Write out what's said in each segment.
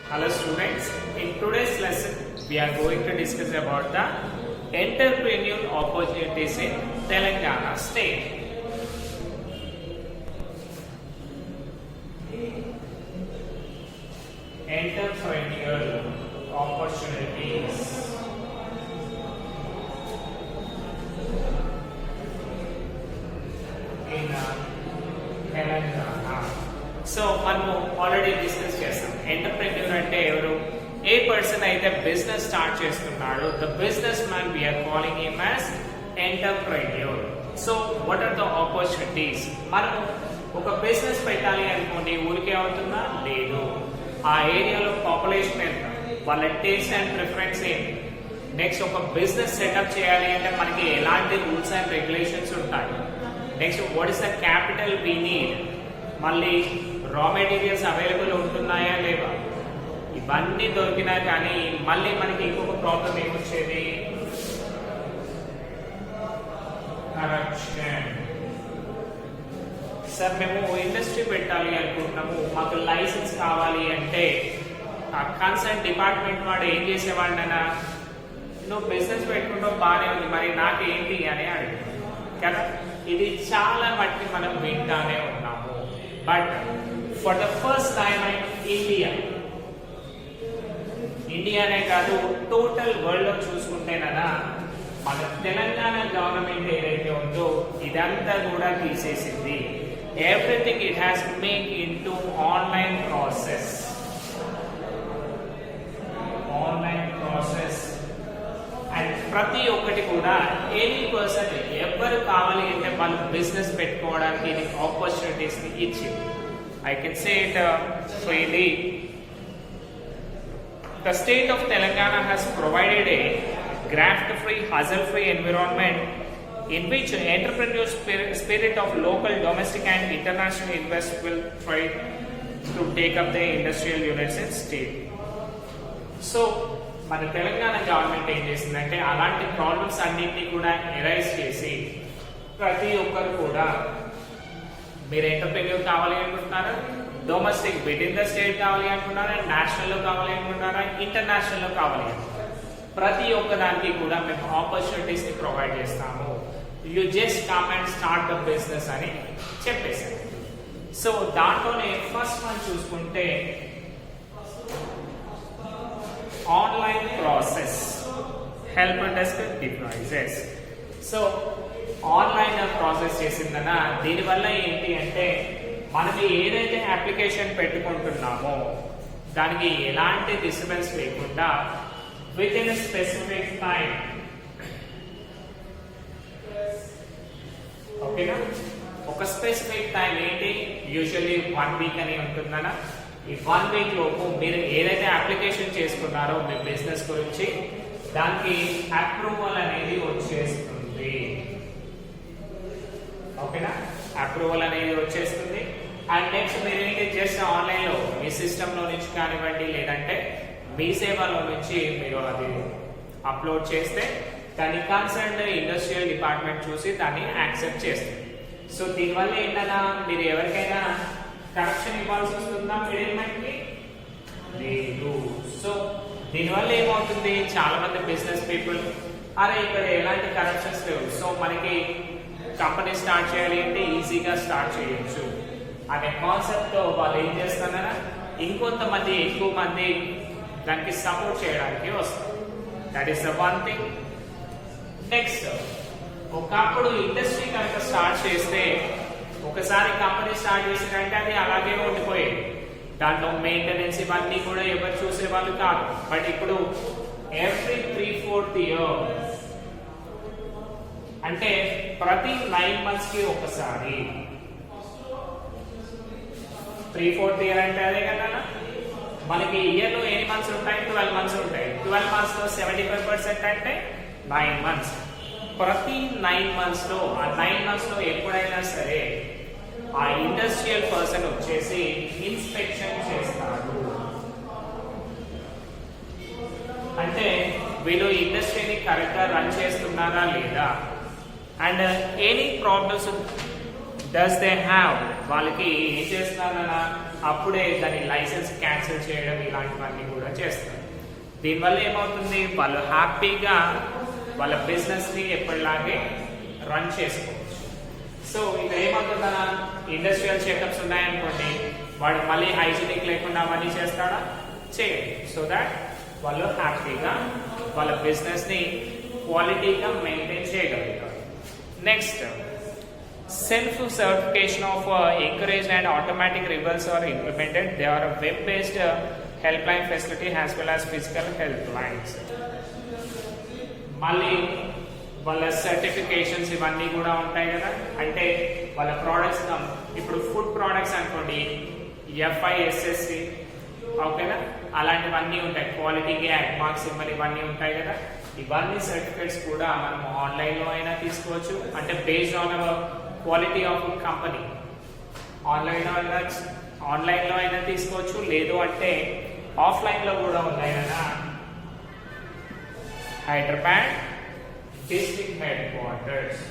Hello students, in today's lesson we are going to discuss about the entrepreneurial opportunities in Telangana state. Entrepreneurial opportunities in Telangana. So మనము already discuss చేస్తాం. Entrepreneur అంటే ఎవరు? ఏ person అయితే business start చేస్తున్నాడో the businessman we're calling him as entrepreneur. So what are the opportunities? మనము ఒక business పెట్టాలి అనుకోండి, ఊరికే అవుతుందా? లేదు. ఆ ఏరియాలో పాపులేషన్ ఎంత, వాళ్ళ టేస్ట్ అండ్ ప్రిఫరెన్స్ ఏంటి, నెక్స్ట్ ఒక బిజినెస్ సెటప్ చేయాలి అంటే మనకి ఎలాంటి రూల్స్ అండ్ రెగ్యులేషన్స్ ఉంటాయి, next what is the capital we need, మళ్ళీ రా మెటీరియల్స్ అవైలబుల్ ఉంటున్నాయా లేవా, ఇవన్నీ దొరికినా కానీ మళ్ళీ మనకి ఇంకొక ప్రాబ్లం ఏమొచ్చేది? కరప్షన్. సార్ మేము ఇండస్ట్రీ పెట్టాలి అనుకుంటున్నాము, మాకు లైసెన్స్ కావాలి అంటే ఆ కన్సర్న్ డిపార్ట్మెంట్ వాడు ఏం చేసేవాడినా, నువ్వు బిజినెస్ పెట్టుకుంటావు బాగానే ఉంది, మరి నాకేంటి అని అడిగాడు కదా. ఇది చాలా మట్టి మనం వింటానే ఉన్నాము. But for the first time ఇండియానే కాదు టోటల్ వరల్డ్ లో చూసుకుంటేనన్నా మన తెలంగాణ గవర్నమెంట్ ఏదైతే ఉందో ఇదంతా కూడా తీసేసింది. Everything it has make in to online process. And ప్రతి ఒక్కటి కూడా ఎనీ పర్సన్ ఎవరు కావాలి అంటే వాళ్ళు బిజినెస్ పెట్టుకోవడానికి ఇది ఆపర్చునిటీస్ ని ఇచ్చింది. I can say it freely. The state of Telangana has provided a graft-free, hustle-free environment in which entrepreneurial spirit of local, domestic and international investors will try to take up the industrial units in state. So, మన Telangana government ఏం చేసిందంటే అలాంటి problems అన్నింటినీ కూడా arise చేసి ప్రతి ఒక్కరు కూడా మీరు ఎంటర్ప్రెన్యూర్ కావాలి అనుకుంటున్నారా, domestic with in the state కావాలి అనుకుంటున్నారా, నేషనల్ లో కావాలి అనుకుంటున్నారా, ఇంటర్నేషనల్ లో కావాలి అనుకుంటున్నారా, ప్రతి ఒక్క దానికి కూడా మేము ఆపర్చునిటీస్ ని ప్రొవైడ్ చేస్తాము. You just come and start the business అని చెప్పేశారు. సో దాంట్లోనే ఫస్ట్ మనం చూసుకుంటే online process help desk devices. So online process చేసిందన్నా దీనివల్ల ఏంటి అంటే మనకి ఏదైతే అప్లికేషన్ పెట్టుకుంటున్నామో దానికి ఎలాంటి డిస్టర్బెన్స్ లేకుండా విత్ ఇన్ స్పెసిఫిక్ టైం, ఓకేనా, ఒక స్పెసిఫిక్ టైం ఏంటి, యూజువల్లీ 1 వీక్ అని ఉంటుందన్నా. ఈ 1 వీక్ లోపు మీరు ఏదైతే అప్లికేషన్ చేసుకున్నారో మీ బిజినెస్ గురించి దానికి అప్రూవల్ అనేది వచ్చేస్తుంది. ఓకేనా, అప్రూవల్ అనేది వచ్చేస్తుంది. అండ్ నెక్స్ట్ మీరు ఏంటి జస్ట్ ఆన్లైన్ లో మీ సిస్టమ్ లో నుంచి కానివ్వండి లేదంటే మీ సేవలో నుంచి మీరు అది అప్లోడ్ చేస్తే దాన్ని కన్సర్న్ ఇండస్ట్రియల్ డిపార్ట్మెంట్ చూసి దాన్ని యాక్సెప్ట్ చేస్తుంది. సో దీనివల్ల ఏంటన్నా మీరు ఎవరికైనా కరప్షన్ ఇవ్వాల్సి వస్తుందా మిడిల్మెన్ కి? లేదు. సో దీనివల్ల ఏమవుతుంది, చాలా మంది బిజినెస్ పీపుల్ అరే ఇక్కడ ఎలాంటి కరప్షన్స్ లేవు, సో మనకి కంపెనీ స్టార్ట్ చేయాలి అంటే ఈజీగా స్టార్ట్ చేయొచ్చు అనే కాన్సెప్ట్ తో వాళ్ళు ఏం చేస్తున్నారా ఇంకొంతమంది ఎక్కువ మంది దానికి సపోర్ట్ చేయడానికి వస్తారు. That is the one thing. Next, ఒకప్పుడు ఇండస్ట్రీ కనుక స్టార్ట్ చేస్తే ఒకసారి కంపెనీ స్టార్ట్ చేసినట్టే అది అలాగే ఉండిపోయేది, దాంట్లో మెయింటెనెన్స్ ఇవన్నీ కూడా ఎవరు చూసేవాళ్ళు కాదు. బట్ ఇప్పుడు ఎవ్రీ 3-4 ఇయర్స్ అంటే ప్రతి 9 months కి ఒకసారి, 3/4 ఇయర్ అంటే అదే కదా, మనకి ఇయర్ లో ఎన్ని మంత్స్ ఉంటాయి? 12 months ఉంటాయి. 12 months లో 75% అంటే 9 months. ప్రతి 9 months లో ఆ 9 months లో ఎప్పుడైనా సరే ఆ ఇండస్ట్రియల్ పర్సన్ వచ్చేసి ఇన్స్పెక్షన్ చేస్తాడు. అంటే వీళ్ళు ఇండస్ట్రీని కరెక్ట్ గా రన్ చేస్తున్నారా లేదా, and any problems does they have, వాళ్ళకి ఏం చేస్తున్నారన్నా అప్పుడే దాని లైసెన్స్ క్యాన్సిల్ చేయడం ఇలాంటివన్నీ కూడా చేస్తారు. దీనివల్ల ఏమవుతుంది, వాళ్ళు హ్యాపీగా వాళ్ళ బిజినెస్ని ఎప్పటిలాగే రన్ చేసుకోవచ్చు. సో ఇక్కడ ఏమవుతుందా, ఇండస్ట్రియల్ చెకప్స్ ఉన్నాయనుకోండి, వాడు మళ్ళీ హైజీనిక్ లేకుండా అవన్నీ చేస్తాడా, చేయడు. సో దాట్ వాళ్ళు హ్యాపీగా వాళ్ళ బిజినెస్ని క్వాలిటీగా మెయింటైన్ చేయగలుగుతారు. Next, self certification of encouraged and automatic rebuilds are implemented. They are a web based helpline facility as well as physical helplines. మళ్ళీ వాళ్ళ సర్టిఫికేషన్స్ ఇవన్నీ కూడా ఉంటాయి కదా, అంటే వాళ్ళ ప్రోడక్ట్స్ ఇప్పుడు ఫుడ్ ప్రోడక్ట్స్ అనుకోండి, FISSC ఓకేనా, అలాంటివన్నీ ఉంటాయి. క్వాలిటీకి అడ్మార్క్ సింబల్ ఇవన్నీ ఉంటాయి కదా, ఇవన్నీ సర్టిఫికేట్స్ కూడా మనం ఆన్లైన్లో అయినా తీసుకోవచ్చు. అంటే based on our quality of company ఆన్లైన్లో అయినా తీసుకోవచ్చు, లేదు అంటే ఆఫ్లైన్లో కూడా ఉన్నాయి కదా. Hyderabad district headquarters,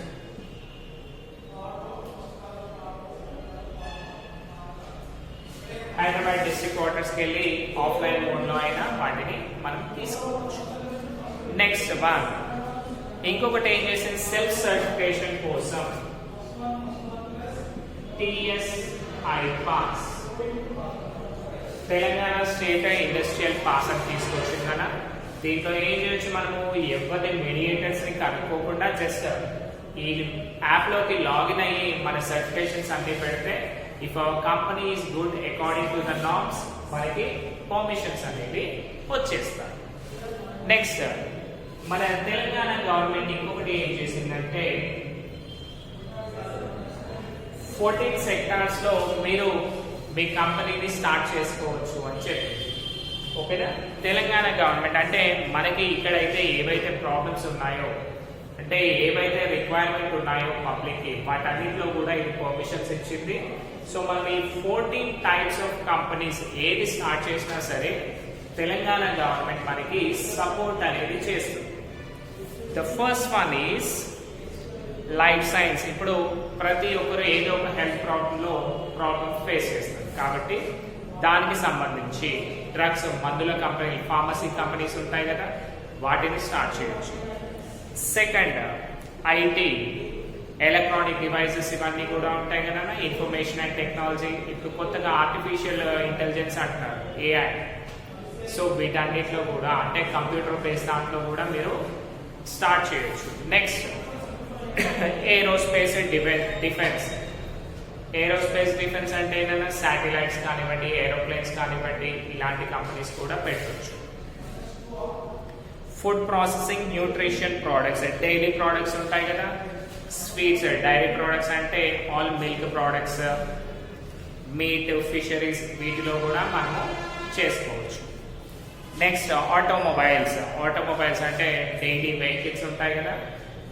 Hyderabad district క్వార్టర్స్కి వెళ్ళి ఆఫ్లైన్ మోడ్లో అయినా వాటిని మనం తీసుకోవచ్చు. నెక్స్ట్ వన్, ఇంకొకటి ఏం చేసింది, సెల్ఫ్ సర్టిఫికేషన్ కోసం TSI pass, Telangana state industrial pass అని తీసుకొచ్చింది కదా. దీంట్లో ఏం చేయొచ్చు, మనము ఎవరి మీడియేటర్స్ ని కనుక్కోకుండా జస్ట్ ఈ యాప్ లోకి లాగిన్ అయ్యి మన సర్టిఫికేషన్స్ అన్ని పెడితే, if our company is good according to the norms, మనకి పర్మిషన్స్ అనేవి వచ్చేస్తాయి. నెక్స్ట్, మన తెలంగాణ గవర్నమెంట్ ఇంకొకటి ఏం చేసిందంటే 14 సెక్టార్స్ లో మీరు మీ కంపెనీని స్టార్ట్ చేసుకోవచ్చు అని చెప్పి, ఓకేనా. తెలంగాణ గవర్నమెంట్ అంటే మనకి ఇక్కడైతే ఏవైతే ప్రాబ్లమ్స్ ఉన్నాయో, అంటే ఏవైతే రిక్వైర్మెంట్ ఉన్నాయో పబ్లిక్కి, వాటన్నింటిలో కూడా ఇది పర్మిషన్స్ ఇచ్చింది. సో మనం ఈ 14 టైప్స్ ఆఫ్ కంపెనీస్ ఏది స్టార్ట్ చేసినా సరే తెలంగాణ గవర్నమెంట్ మనకి సపోర్ట్ అనేది చేస్తుంది. The first one is life science. ఇప్పుడు ప్రతి ఒక్కరు ఏదో ఒక హెల్త్ ప్రాబ్లం ఫేస్ చేస్తారు కాబట్టి దానికి సంబంధించి డ్రగ్స్, మందుల కంపెనీ, ఫార్మసీ కంపెనీస్ ఉంటాయి కదా, వాటిని స్టార్ట్ చేయొచ్చు. సెకండ్, IT, ఎలక్ట్రానిక్ డివైసెస్ ఇవన్నీ కూడా ఉంటాయి కదా, ఇన్ఫర్మేషన్ అండ్ టెక్నాలజీ. ఇప్పుడు కొత్తగా ఆర్టిఫిషియల్ ఇంటెలిజెన్స్ అంటున్నారు, AI. సో వీటన్నిటిలో కూడా అంటే కంప్యూటర్ బేస్డ్ దాంట్లో కూడా మీరు స్టార్ట్ చేయొచ్చు. Next, aerospace defence. Aerospace defence అంటే ఏదైనా శాటిలైట్స్ కానివ్వండి, ఏరోప్లేన్స్ కానివ్వండి, ఇలాంటి కంపెనీస్ కూడా పెట్టవచ్చు. Food processing, nutrition products, daily products ఉంటాయి కదా, స్వీట్స్, డైరీ ప్రోడక్ట్స్ అంటే all milk products, meat, fisheries, వీటిలో కూడా మనము చేసుకోవచ్చు. నెక్స్ట్, ఆటోమొబైల్స్ అంటే డైలీ వెహికల్స్ ఉంటాయి కదా,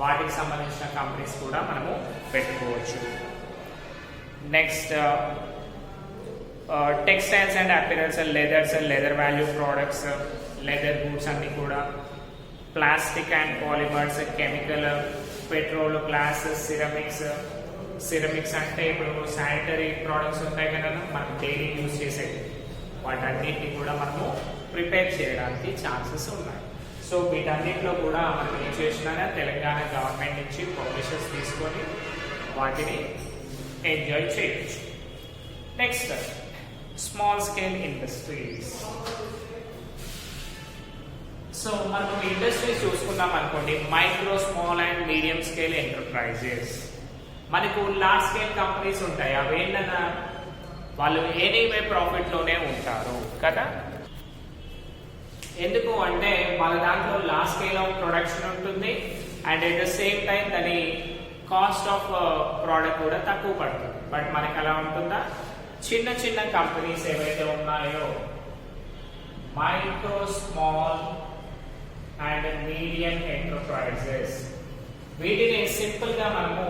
వాటికి సంబంధించిన కంపెనీస్ కూడా మనము పెట్టుకోవచ్చు. Next, textiles and apparels, leathers, leather value products, leather goods అన్ని కూడా, plastic and polymers, chemical, petrol, glass, ceramics అంటే ఇప్పుడు శానిటరీ ప్రోడక్ట్స్ ఉంటాయి కదా, మనం డైలీ యూజ్ చేసేది, వాటన్నిటిని కూడా మనము ప్రిపేర్ చేయడానికి ఛాన్సెస్ ఉన్నాయి. సో వీటన్నిటిలో కూడా మనం ఏం చేసినా తెలంగాణ గవర్నమెంట్ నుంచి పర్మిషన్స్ తీసుకొని వాటిని ఎంజాయ్ చేయొచ్చు. Next, small scale industries. So మనం ఇండస్ట్రీస్ చూసుకున్నాం అనుకోండి, micro, small and medium scale enterprises. మనకు లార్జ్ స్కేల్ కంపెనీస్ ఉంటాయి, అవి ఏంటన్నా వాళ్ళు ఎనీవే ప్రాఫిట్లోనే ఉంటారు కదా. ఎందుకు అంటే వాళ్ళ దాంట్లో లార్జ్ స్కేల్ ఆఫ్ ప్రొడక్షన్ ఉంటుంది and at the same time దాని కాస్ట్ ఆఫ్ ప్రోడక్ట్ కూడా తక్కువ పడుతుంది. బట్ మనకి అలా ఉంటుందా, చిన్న చిన్న కంపెనీస్ ఏవైతే ఉన్నాయో, micro, small and medium enterprises, వీటిని సింపుల్ గా మనము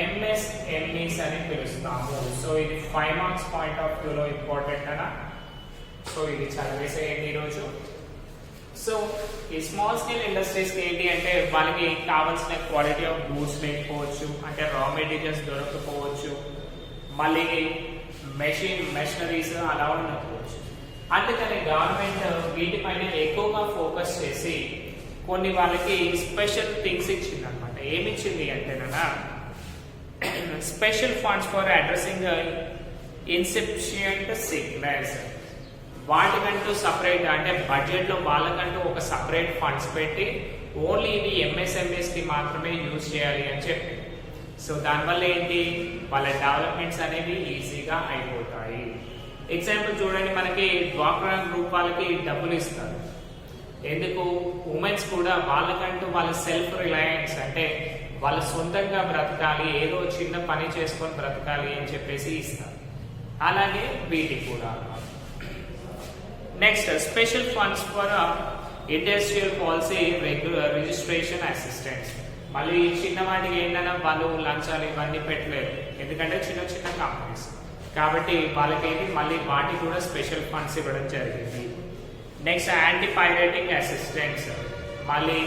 MSMEs అని పిలుస్తాము. సో ఇది 5 మార్క్స్ పాయింట్ ఆఫ్ వ్యూలో ఇంపార్టెంట్ అనా. సో ఇది చదివేసేయండి ఈరోజు. సో ఈ స్మాల్ స్కేల్ ఇండస్ట్రీస్కి ఏంటి అంటే వాళ్ళకి కావాల్సిన క్వాలిటీ ఆఫ్ గూడ్స్ లేకపోవచ్చు, అంటే రా మెటీరియల్స్ దొరకకపోవచ్చు, మళ్ళీ మెషినరీస్ అలా ఉండకపోవచ్చు. అందుకని గవర్నమెంట్ వీటిపైన ఎక్కువగా ఫోకస్ చేసి కొన్ని వాళ్ళకి స్పెషల్ థింగ్స్ ఇచ్చింది అనమాట. ఏమి ఇచ్చింది అంటేనా, special funds for addressing insufficient sickness. వాటికంటూ సపరేట్ అంటే బడ్జెట్ లో వాళ్ళకంటూ ఒక సపరేట్ ఫండ్స్ పెట్టి ఓన్లీ ఇవి ఎంఎస్ఎంఎస్ కి మాత్రమే యూజ్ చేయాలి అని చెప్పి. సో దానివల్ల ఏంటి, వాళ్ళ డెవలప్మెంట్స్ అనేవి ఈజీగా అయిపోతాయి. ఎగ్జాంపుల్ చూడండి, మనకి డ్వాక్రా గ్రూప్ వాళ్ళకి డబ్బులు ఇస్తారు. ఎందుకు, ఉమెన్స్ కూడా వాళ్ళకంటూ వాళ్ళ సెల్ఫ్ రిలయన్స్ అంటే వాళ్ళ సొంతంగా బ్రతకాలి, ఏదో చిన్న పని చేసుకొని బ్రతకాలి అని చెప్పేసి ఇస్తారు. అలాగే వీటికి కూడా. Next, special funds for industrial policy registration assistants. మళ్ళీ చిన్న వాటికి ఏంటన్నా వాళ్ళు లంచాలు ఇవన్నీ పెట్టలేరు, ఎందుకంటే చిన్న చిన్న కంపెనీస్ కాబట్టి వాళ్ళకేంటి మళ్ళీ వాటికి కూడా స్పెషల్ ఫండ్స్ ఇవ్వడం జరిగింది. Next, anti pirating assistants. మళ్ళీ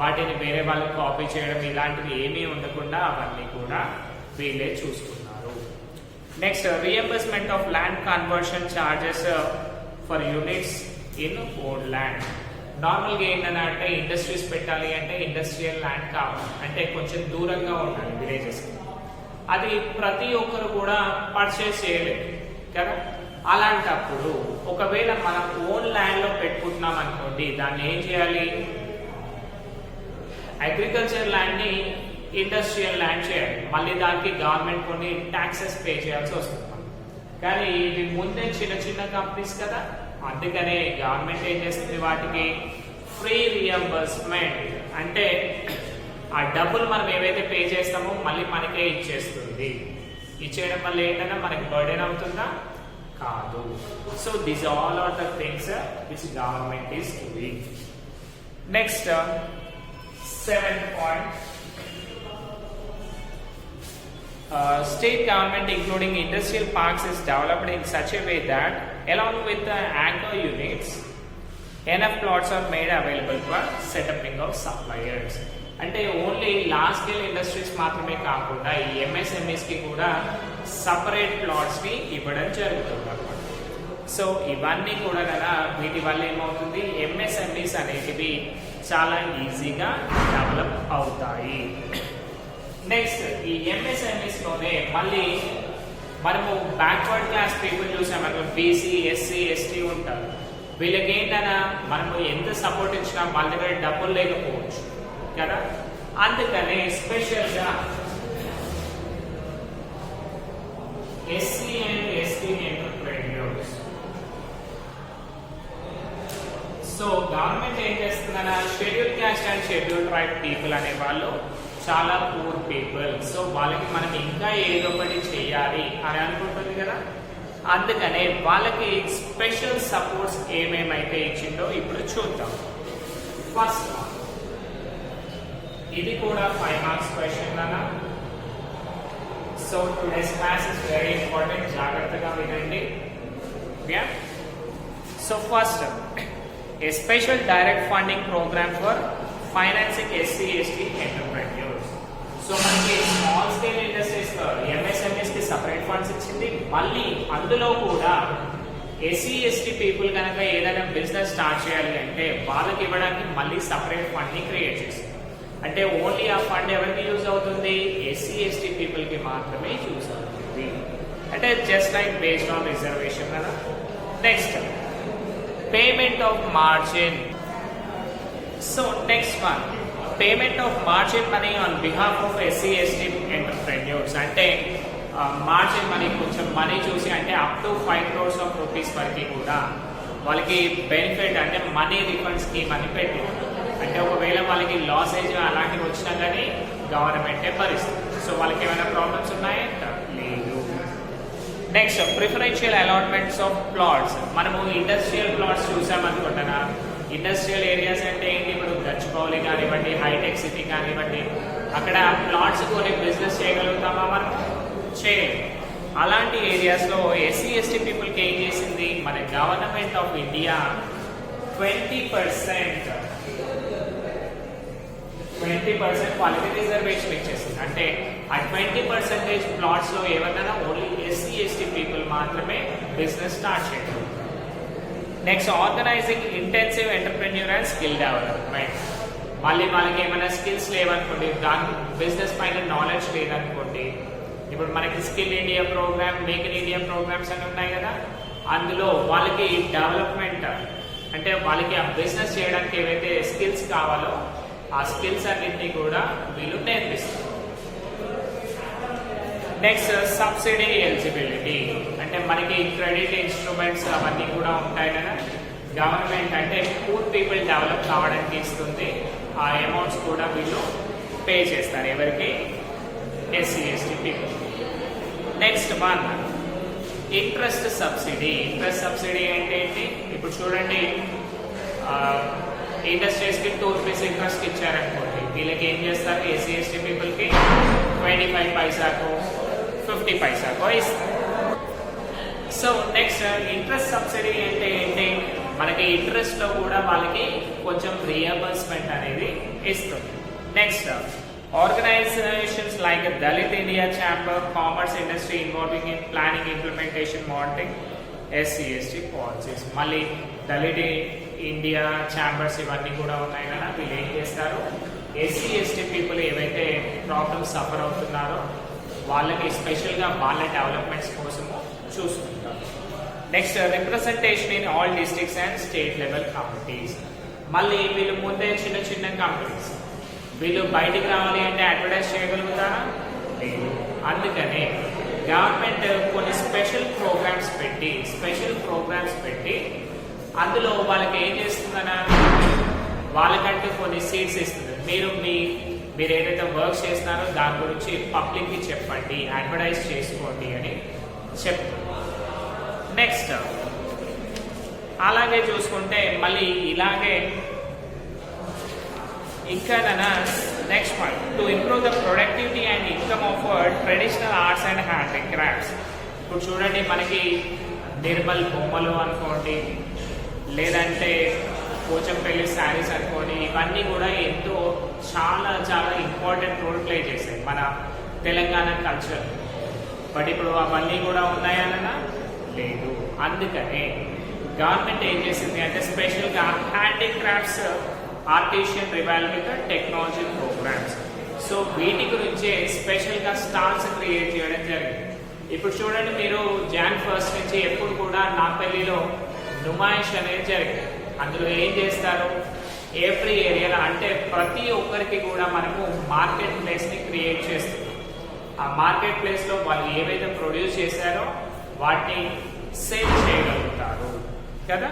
వాటిని వేరే వాళ్ళకి కాపీ చేయడం ఇలాంటివి ఏమీ ఉండకుండా అవన్నీ కూడా వీళ్ళే చూసుకున్నారు. Next, reimbursement of land conversion charges for units in own land. నార్మల్గా ఏంటంటే ఇండస్ట్రీస్ పెట్టాలి అంటే ఇండస్ట్రియల్ ల్యాండ్ కావాలి, అంటే కొంచెం దూరంగా ఉండాలి విలేజెస్కి. అది ప్రతి ఒక్కరు కూడా పర్చేస్ చేయలేదు కదా. అలాంటప్పుడు ఒకవేళ మనం ఓన్ ల్యాండ్ లో పెట్టుకుంటున్నాం అనుకోండి, దాన్ని ఏం చేయాలి, అగ్రికల్చర్ ల్యాండ్ ని ఇండస్ట్రియల్ ల్యాండ్ చేయాలి. మళ్ళీ దానికి గవర్నమెంట్ కొన్ని ట్యాక్సెస్ పే చేయాల్సి వస్తుంది. కానీ ఇవి ముందే చిన్న చిన్న కంపెనీస్ కదా, అందుకనే గవర్నమెంట్ ఏం చేస్తుంది, వాటికి ఫ్రీ రియంబర్స్మెంట్ అంటే ఆ డబ్బులు మనం ఏవైతే పే చేస్తామో మళ్ళీ మనకే ఇచ్చేస్తుంది. ఇచ్చేయడం వల్ల ఏంటంటే మనకి బర్డెన్ అవుతుందా, కాదు. So these all are the things which government is doing. Next 7th point. State government including industrial parks is developed in such a way that along with the anchor units enough plots are made available for setting of suppliers. అంటే only large scale industries మాత్రమే కాకుండా ఈ MSMEs కి కూడా separate plots ని ఇవ్వడం జరుగుతుంది అన్నమాట. సో ఇవన్నీ కూడా కదా వీటి వల్ల ఏమవుతుంది, ఎంఎస్ఎంఈస్ అనేటివి చాలా ఈజీగా డెవలప్ అవుతాయి. నెక్స్ట్, ఈ ఎంఎస్ఎంఈస్ లోనే మళ్ళీ మనము బ్యాక్వర్డ్ క్లాస్ పీపుల్ చూసామనుకో, బీసీ ఎస్సీ ఎస్టీ ఉంటారు. వీళ్ళకి ఏంటన్నా మనము ఎంత సపోర్ట్ ఇచ్చినా వాళ్ళ దగ్గర డబ్బులు లేకపోవచ్చు కదా. అందుకనే స్పెషల్ గా SC and ST entrepreneurs. So government ఏం చేస్తుందన్నా, schedule caste and schedule tribe people అనే వాళ్ళు చాలా పూర్ పీపుల్. సో వాళ్ళకి మనం ఇంకా ఏదో ఒకటి చేయాలి అని అనుకుంటుంది కదా. అందుకనే వాళ్ళకి స్పెషల్ సపోర్ట్స్ ఏమేమైతే ఇచ్చిందో ఇప్పుడు చూద్దాం. ఫస్ట్, ఇది కూడా 5 మార్క్స్ క్వశ్చన్ అన్న. So today's class is very important, జాగ్రత్తగా వినండి. So first, a special direct funding programme for financing SC ST entrepreneurs. So మనకి స్మాల్ స్కేల్ ఇండస్ట్రీస్ ఎంఎస్ఎంఎస్ కి సపరేట్ ఫండ్స్ ఇచ్చింది. మళ్ళీ అందులో కూడా ఎస్సీ ఎస్టీ పీపుల్ కనుక ఏదైనా బిజినెస్ స్టార్ట్ చేయాలి అంటే వాళ్ళకి ఇవ్వడానికి మళ్ళీ సపరేట్ ఫండ్ ని క్రియేట్ చేసింది. అంటే ఓన్లీ ఆ ఫండ్ ఎవరికి యూజ్ అవుతుంది, ఎస్సీ ఎస్టీ పీపుల్ కి మాత్రమే యూజ్ అవుతుంది. అంటే just like based on reservation కదా. Next, payment of margin. So next one, payment of margin money on behalf of SC ST entrepreneurs. అంటే మార్జిన్ మనీ కొంచెం మనీ చూసి అంటే up to 5 crores of rupees వరకు కూడా వాళ్ళకి బెనిఫిట్ అంటే money refund scheme అని పెట్టింది. అంటే ఒకవేళ వాళ్ళకి లాసేజ్ అలాంటివి వచ్చినా కానీ గవర్నమెంటే భరిస్తుంది. సో వాళ్ళకి ఏమైనా ప్రాబ్లమ్స్ ఉన్నాయంట లేదు. Next, preferential allotments of plots. మనము ఇండస్ట్రియల్ ప్లాట్స్ చూసామనుకుంటున్నా. ఇండస్ట్రియల్ ఏరియాస్ అంటే ఏంటి, ఇప్పుడు గచ్చిబౌలి కానివ్వండి, హైటెక్ సిటీ కానివ్వండి, అక్కడ ప్లాట్స్ కొని బిజినెస్ చేయగలుగుతామా మనం, చేయలేము. అలాంటి ఏరియాస్లో ఎస్సీ ఎస్టీ పీపుల్కి ఏం చేసింది మన గవర్నమెంట్ ఆఫ్ ఇండియా 20% 20% వాళ్ళకి రిజర్వేషన్ ఇచ్చేసింది. అంటే ఆ 20% ప్లాట్స్ లో ఏమన్నా ఓన్లీ ఎస్సీ ఎస్టీ పీపుల్ మాత్రమే బిజినెస్ స్టార్ట్ చేయడం. Next organising intensive entrepreneur and skill development. మళ్ళీ వాళ్ళకి ఏమైనా స్కిల్స్ లేవనుకోండి, దాని బిజినెస్ పైన నాలెడ్జ్ లేదనుకోండి, ఇప్పుడు మనకి skill India programme, make in India programmes అని ఉన్నాయి కదా, అందులో వాళ్ళకి డెవలప్మెంట్ అంటే వాళ్ళకి ఆ బిజినెస్ చేయడానికి ఏవైతే స్కిల్స్ కావాలో ఆ స్కిల్స్ అన్నింటినీ కూడా వీళ్ళు నేర్పిస్తారు. Next subsidy eligibility. అంటే మనకి క్రెడిట్ ఇన్స్ట్రుమెంట్స్ అవన్నీ కూడా ఉంటాయి కదా, గవర్నమెంట్ అంటే పూర్ పీపుల్ డెవలప్ కావడానికి ఇస్తుంది. ఆ అమౌంట్స్ కూడా వీళ్ళు పే చేస్తారు ఎవరికి, SC ST people. Next one interest subsidy. Interest subsidy అంటే ఏంటి? ఇప్పుడు చూడండి, ఇండస్ట్రీస్కి 2 రూపీస్ ఇంట్రెస్ట్ ఇచ్చారనుకోండి, వీళ్ళకి ఏం చేస్తారు, ఎస్సీ ఎస్టీ పీపుల్కి 25 పైసాకో 50 పైసాకో ఇస్తారు. సో నెక్స్ట్ ఇంట్రెస్ట్ సబ్సిడీ అంటే ఏంటి? మనకి ఇంట్రెస్ట్ లో కూడా వాళ్ళకి కొంచెం రియంబర్స్మెంట్ అనేది ఇస్తుంది. Next organizations like Dalit India Chamber, Commerce Industry involving in planning, implementation, monitoring, SC/ST policies. మళ్ళీ దళిత ఇండియా ఛాంబర్స్ ఇవన్నీ కూడా ఉన్నాయి కదా, వీళ్ళు ఏం చేస్తారు, ఎస్సీ ఎస్టీ పీపుల్ ఏవైతే ప్రాబ్లమ్స్ సఫర్ అవుతున్నారో వాళ్ళకి స్పెషల్గా వాళ్ళ డెవలప్మెంట్స్ కోసము చూసుకుంటారు. Next representation in all districts and state level committees. మళ్ళీ వీళ్ళు ముందే చిన్న చిన్న కంపెనీస్, వీళ్ళు బయటికి రావాలి అంటే అడ్వర్టైజ్ చేయగలుగుతారా? లేదు. అందుకనే గవర్నమెంట్ కొన్ని స్పెషల్ ప్రోగ్రామ్స్ పెట్టి అందులో వాళ్ళకి ఏం చేస్తుందన్నా, వాళ్ళకంటూ కొన్ని సీట్స్ ఇస్తుంది. మీరు ఏదైతే వర్క్ చేస్తున్నారో దాని గురించి పబ్లిక్కి చెప్పండి, అడ్వర్టైజ్ చేసుకోండి అని చెప్తుంది. నెక్స్ట్ అలాగే చూసుకుంటే మళ్ళీ ఇలాగే ఇంకా next point, to improve the productivity and income of traditional arts and handicrafts. ఇప్పుడు చూడండి, మనకి నిర్మల్ బొమ్మలు అనుకోండి, లేదంటే పోచంపల్లి శారీస్ అనుకోండి, ఇవన్నీ కూడా ఎంతో చాలా చాలా ఇంపార్టెంట్ రోల్ ప్లే చేశాయి మన తెలంగాణ కల్చర్. బట్ ఇప్పుడు అవన్నీ కూడా ఉన్నాయన్నా లేదు. అందుకనే గవర్నమెంట్ ఏం చేసింది అంటే స్పెషల్గా handicrafts, artisan revival with technology programmes. So వీటి గురించే స్పెషల్గా స్టాల్స్ క్రియేట్ చేయడం జరిగింది. ఇప్పుడు చూడండి, మీరు Jan 1 నుంచి ఎప్పుడు కూడా నాంపల్లిలో నుమాయిష్ అనేది జరిగింది. అందులో ఏం చేస్తారు, ఎవ్రీ ఏరియాలో అంటే ప్రతి ఒక్కరికి కూడా మనకు మార్కెట్ ప్లేస్ని క్రియేట్ చేస్తుంది. ఆ మార్కెట్ ప్లేస్లో వాళ్ళు ఏవైతే ప్రొడ్యూస్ చేశారో వాటిని సేల్ చేయగలుగుతారు కదా.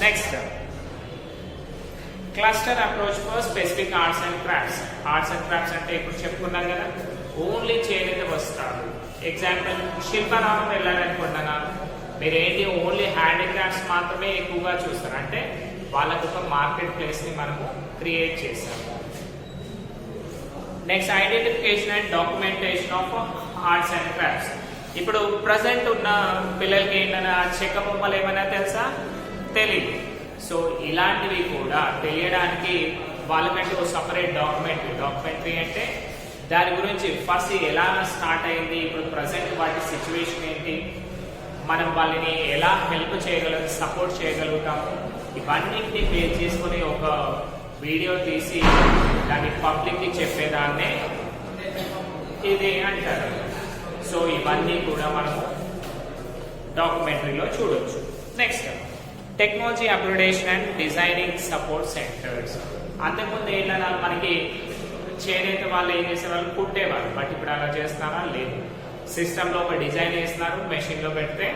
Next cluster approach for specific arts and crafts. Arts and crafts అంటే ఇప్పుడు చెప్పుకున్నాం కదా, ఓన్లీ చేనేత వస్తారు. ఎగ్జాంపుల్ శిల్పారామం వెళ్ళాలనుకుంటున్నా, మీరు ఏంటి ఓన్లీ హ్యాండిక్రాఫ్ట్స్ మాత్రమే ఎక్కువగా చూస్తారు. అంటే వాళ్ళకు ఒక మార్కెట్ ప్లేస్ని మనము క్రియేట్ చేస్తాము. Next identification and documentation of arts and crafts. ఇప్పుడు ప్రజెంట్ ఉన్న పిల్లలకి ఏంటన్నా చెక్క బొమ్మలు ఏమైనా తెలుసా? తెలియదు. సో ఇలాంటివి కూడా తెలియడానికి వాళ్ళకంటే ఒక సపరేట్ డాక్యుమెంటరీ అంటే దాని గురించి ఫస్ట్ ఎలా స్టార్ట్ అయింది, ఇప్పుడు ప్రజెంట్ వాటి సిచ్యువేషన్ ఏంటి, మనం వాళ్ళని ఎలా హెల్ప్ సపోర్ట్ చేయగలుగుతాము, ఇవన్నింటినీ బేస్ చేసుకుని ఒక వీడియో తీసి దాన్ని పబ్లిక్కి చెప్పేదాన్నే ఇది అంటారు. సో ఇవన్నీ కూడా మనము డాక్యుమెంటరీలో చూడొచ్చు. Next technology upgradation and designing support centres. అంతకుముందు ఏంటన్నా మనకి చేనేత వాళ్ళు ఏం చేసేవాళ్ళు, కుట్టేవాళ్ళు. బట్ ఇప్పుడు అలా చేస్తారా? లేదు. సిస్టంలో ఒక డిజైన్ వేస్తున్నారు, మెషిన్లో పెడితే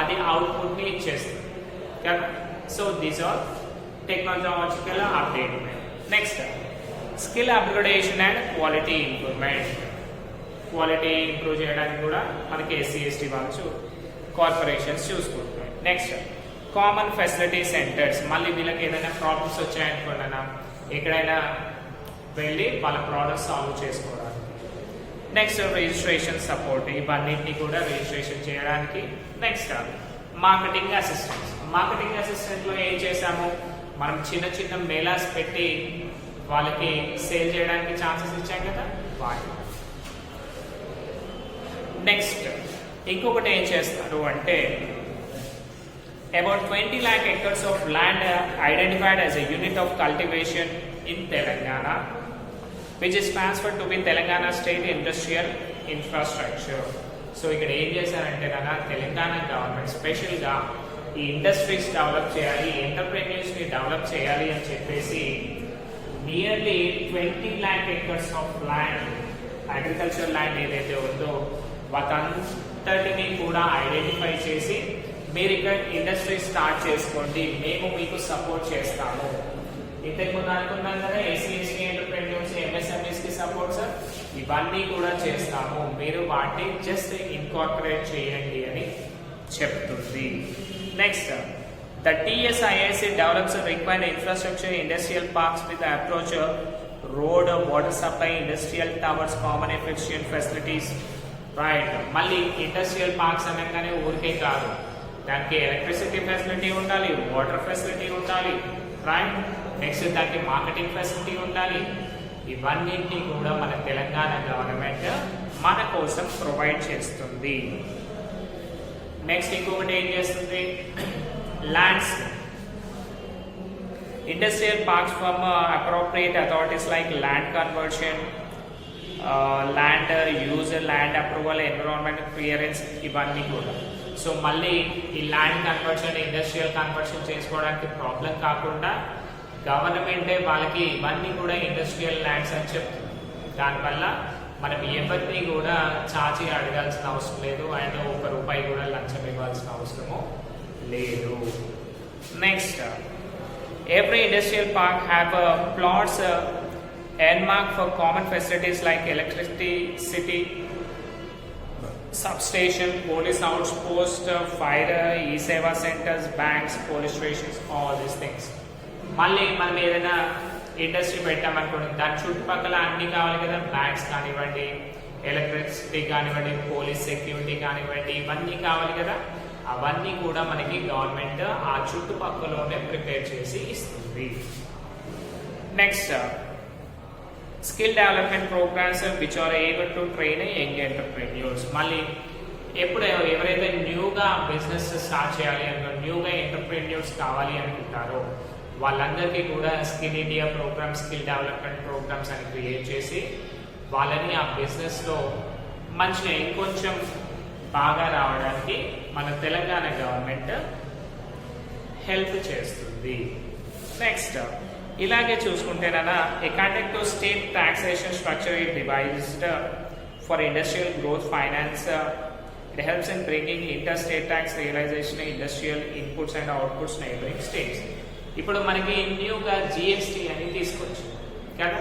అది అవుట్పుట్ని ఇచ్చేస్తుంది కదా. So these are technological updatement. Next skill upgradation and quality improvement. Quality improve చేయడానికి కూడా మనకి ఎస్సీ ఎస్టీ వాళ్ళు కార్పొరేషన్స్ చూసుకుంటున్నాయి. Next common facility centres. మళ్ళీ వీళ్ళకి ఏదైనా ప్రాబ్లమ్స్ వచ్చాయనుకున్నా ఎక్కడైనా వెళ్ళి వాళ్ళ ప్రాబ్లమ్స్ సాల్వ్ చేసుకోవడానికి. నెక్స్ట్ రిజిస్ట్రేషన్ సపోర్ట్, ఇవన్నింటినీ కూడా రిజిస్ట్రేషన్ చేయడానికి. Next marketing assistants. మార్కెటింగ్ అసిస్టెంట్లో ఏం చేసాము, మనం చిన్న చిన్న మేళాస్ పెట్టి వాళ్ళకి సేల్ చేయడానికి ఛాన్సెస్ ఇచ్చాం కదా వాటి. నెక్స్ట్ ఇంకొకటి ఏం చేస్తారు అంటే about 20 lakh acres of land identified as a unit of cultivation in Telangana, which is transferred to be Telangana State Industrial Infrastructure. So ఇక్కడ ఏం చేశారంటే కదా తెలంగాణ గవర్నమెంట్ స్పెషల్గా ఈ ఇండస్ట్రీస్ డెవలప్ చేయాలి, ఎంటర్ప్రెన్యూర్స్ని డెవలప్ చేయాలి అని చెప్పేసి nearly 20 lakh acres of land, agriculture land ఏదైతే ఉందో వాటంతటిని కూడా ఐడెంటిఫై చేసి మీరు ఇక్కడ ఇండస్ట్రీ స్టార్ట్ చేసుకోండి, మేము మీకు సపోర్ట్ చేస్తాము. ఇంతకుముందు అనుకున్నాం కదా ఎస్సీ ఎంటర్ప్రెన్యూర్స్, ఎంఎస్ఎంఈస్కి సపోర్ట్ సార్, ఇవన్నీ కూడా చేస్తాము, మీరు వాటిని జస్ట్ ఇన్కార్పొరేట్ చేయండి అని చెప్తుంది. Next the TSIIC develops required infrastructure industrial parks with approach road, water supply, industrial towers, common efficient facilities. Right, మళ్ళీ ఇండస్ట్రియల్ పార్క్స్ అనగానే ఊరికే కాదు, దానికి ఎలక్ట్రిసిటీ ఫెసిలిటీ ఉండాలి, వాటర్ ఫెసిలిటీ ఉండాలి, రైట్. నెక్స్ట్ దానికి మార్కెటింగ్ ఫెసిలిటీ ఉండాలి. ఇవన్నింటినీ కూడా మన తెలంగాణ గవర్నమెంట్ మన కోసం ప్రొవైడ్ చేస్తుంది. నెక్స్ట్ ఇంకొకటి ఏం చేస్తుంది, lands industrial parks from appropriate authorities like land conversion, land use, land approval, environment clearance, ఇవన్నీ కూడా. సో మళ్ళీ ఈ ల్యాండ్ కన్వర్షన్, ఇండస్ట్రియల్ కన్వర్షన్ చేసుకోవడానికి ప్రాబ్లం కాకుండా గవర్నమెంటే వాళ్ళకి ఇవన్నీ కూడా ఇండస్ట్రియల్ ల్యాండ్స్ అని చెప్తుంది. దానివల్ల మనం ఎవరిని కూడా చాచి అడగాల్సిన అవసరం లేదు, అండ్ ₹1 కూడా లంచం ఇవ్వాల్సిన అవసరము లేదు. Next every industrial park have plots earmarked for common facilities like electricity, substation, police outpost, fire, e-seva centers, banks, police stations, all these things. మళ్ళీ మనం ఏదైనా ఇండస్ట్రీ పెట్టామనుకోండి, దాని చుట్టుపక్కల అన్ని కావాలి కదా, బ్యాంక్స్ కానివ్వండి, ఎలక్ట్రిసిటీ కానివ్వండి, పోలీస్ సెక్యూరిటీ కానివ్వండి, ఇవన్నీ కావాలి కదా. అవన్నీ కూడా మనకి గవర్నమెంట్ ఆ చుట్టుపక్కలలోనే ప్రిపేర్ చేసి ఇస్తుంది. Next skill development programmes which are able to train young entrepreneurs. మళ్ళీ ఎప్పుడు ఎవరైతే న్యూగా బిజినెస్ స్టార్ట్ చేయాలి అనుకుంటారో, న్యూగా ఎంటర్ప్రెన్యూర్స్ కావాలి అనుకుంటారో వాళ్ళందరికీ కూడా skill India programme, skill development programmes అని క్రియేట్ చేసి వాళ్ళని ఆ బిజినెస్లో మంచిగా ఇంకొంచెం బాగా రావడానికి మన తెలంగాణ గవర్నమెంట్ హెల్ప్ చేస్తుంది. నెక్స్ట్ ఇలాగే చూసుకుంటేనా a conduct to state taxation structure it devised for industrial growth finance. It helps in bringing inter state tax realization, industrial inputs and outputs neighbouring states. ఇప్పుడు మనకి న్యూగా GST అని తీసుకొచ్చింది కదా.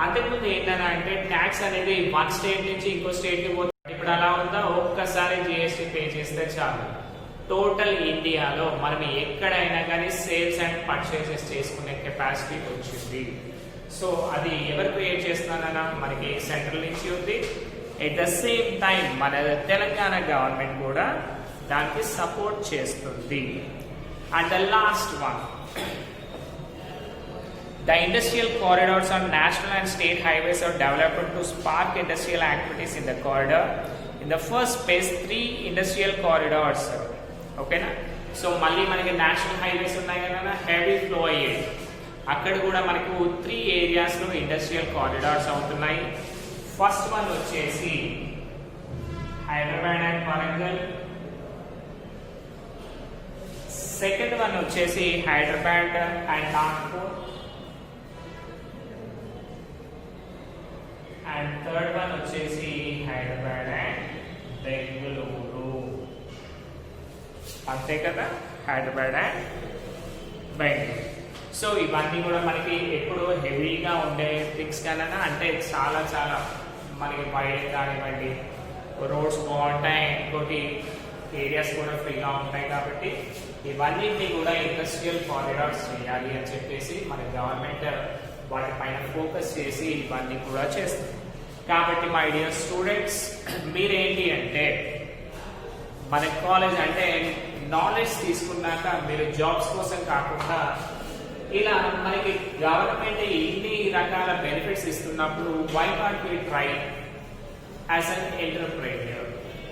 అంతకుముందు ఏంటన్నా అంటే ట్యాక్స్ అనేది వన్ స్టేట్ నుంచి ఇంకో స్టేట్కి పోతుంది. ఇప్పుడు అలా ఉందా, ఒక్కసారి GST పే చేస్తే చాలు టోటల్ ఇండియాలో మనం ఎక్కడైనా కానీ సేల్స్ అండ్ పర్చేసెస్ చేసుకునే కెపాసిటీ వచ్చింది. సో అది ఎవరు క్రియేట్ చేస్తున్నారన్నా, మనకి సెంట్రల్ నుంచి ఉంది. ఎట్ ద సేమ్ టైం మన తెలంగాణ గవర్నమెంట్ కూడా దానికి సపోర్ట్ చేస్తుంది. And the last one, the industrial corridors on national and state highways are developed to spark industrial activities in the corridor. In the first phase, 3 industrial corridors. Okay na? So మళ్ళీ మనకి national highways ఉన్నాయి కదా, heavy flow అయ్యేది, అక్కడ కూడా మనకు 3 ఏరియాస్లో industrial corridors అవుతున్నాయి. ఫస్ట్ వన్ వచ్చేసి Hyderabad and Warangal, second one వచ్చేసి Hyderabad and Nagpur, and third one వచ్చేసి హైదరాబాద్ అండ్ బెంగళూరు. అంతే కదా, హైదరాబాద్ అండ్ బెంగళూరు. సో ఇవన్నీ కూడా మనకి ఎప్పుడు హెవీగా ఉండే థింగ్స్ కన్నా, అంటే చాలా చాలా మనకి వైడ్ కానివ్వండి, రోడ్స్ బాగుంటాయి, ఇంకోటి ఏరియాస్ కూడా ఫ్రీగా ఉంటాయి. కాబట్టి ఇవన్నింటినీ కూడా ఇండస్ట్రియల్ కారిడార్స్ చేయాలి అని చెప్పేసి మన గవర్నమెంట్ వాటిపైన ఫోకస్ చేసి ఇవన్నీ కూడా చేస్తుంది. కాబట్టి మై డియర్ స్టూడెంట్స్, మీరేంటి అంటే మన కాలేజ్ అంటే నాలెడ్జ్ తీసుకున్నాక మీరు జాబ్స్ కోసం కాకుండా ఇలా మనకి గవర్నమెంట్ ఇన్ని రకాల బెనిఫిట్స్ ఇస్తున్నప్పుడు why not we try as an entrepreneur?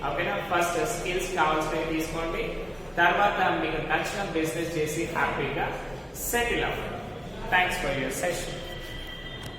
ఓకేనా? ఫస్ట్ స్కిల్స్ కావాల్సినవి తీసుకోండి, తర్వాత మీకు నచ్చిన బిజినెస్ చేసి హ్యాపీగా సెటిల్ అవ్వండి. Thanks for your session.